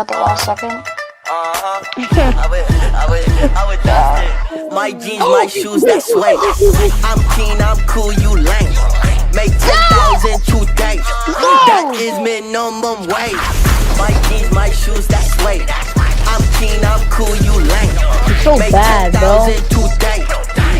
at the last second. I would dust it. My jeans, my shoes, that's weight. I'm keen, I'm cool, you lame. Make 10,000 today. That is minimum wage. My jeans, my shoes, that's weight. I'm keen, I'm cool, you lame. So Make bad, bro. 10,000 today.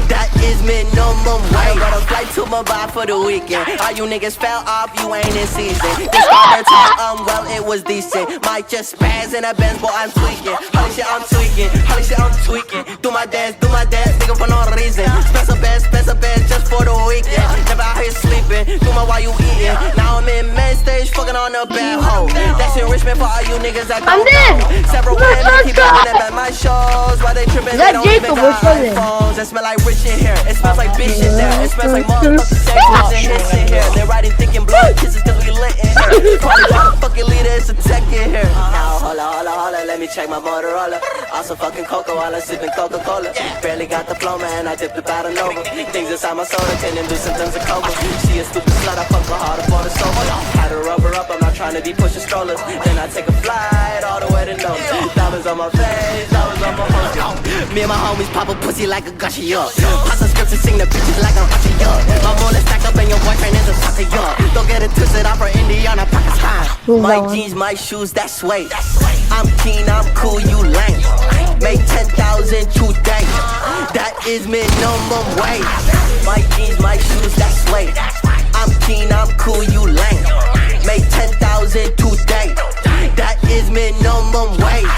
That is minimum wage. Got a flight to Mumbai for the weekend. All you niggas fell off, you ain't in season. This other time, well, it was decent. Might just spaz in a Benz, but I'm tweaking. Holy shit, I'm tweaking. Holy shit, I'm tweaking. Do my dance, nigga, for no reason. Spend a bands just for the weekend. Never out here sleeping, do my while you eating. Now I'm in main stage, fucking on the bad hoe. That's enrichment for all you niggas that don't know. Several women keep rapping at my shows. While they tripping, they don't even got iPhones. That smell like rich in here, it smells like bitch in there. It smells like motherfucking sex and hits in here. They're riding thinking blood kisses cause we lit in here. Probably got a fucking leader, it's a tech in here. Now holla, let me check my Motorola. Also fucking Coca while I'm sipping Coca-Cola. Barely got the flow, man, I tipped the bottle over. Things inside my soda, tending to symptoms of coma. She a stupid slut, I fuck her harder for the sofa. Had to rub her up, I'm not trying to be pushing strollers. Then I take a flight all the way to Nova. Diamonds on my face, diamonds on my face. Me and my homies pop a pussy like a gushy up. Pop some scripts and sing the bitches like I'm watching up. My mullet stack up and your boyfriend is a sucker up. Don't get it twisted, I'm from Indiana, Pakistan. My jeans, my shoes, that's weight. I'm keen, I'm cool, you lame. Make 10,000 today. That is minimum wage. My jeans, my shoes, that's weight. I'm keen, I'm cool, you lame. Make 10,000 today. That is minimum wage.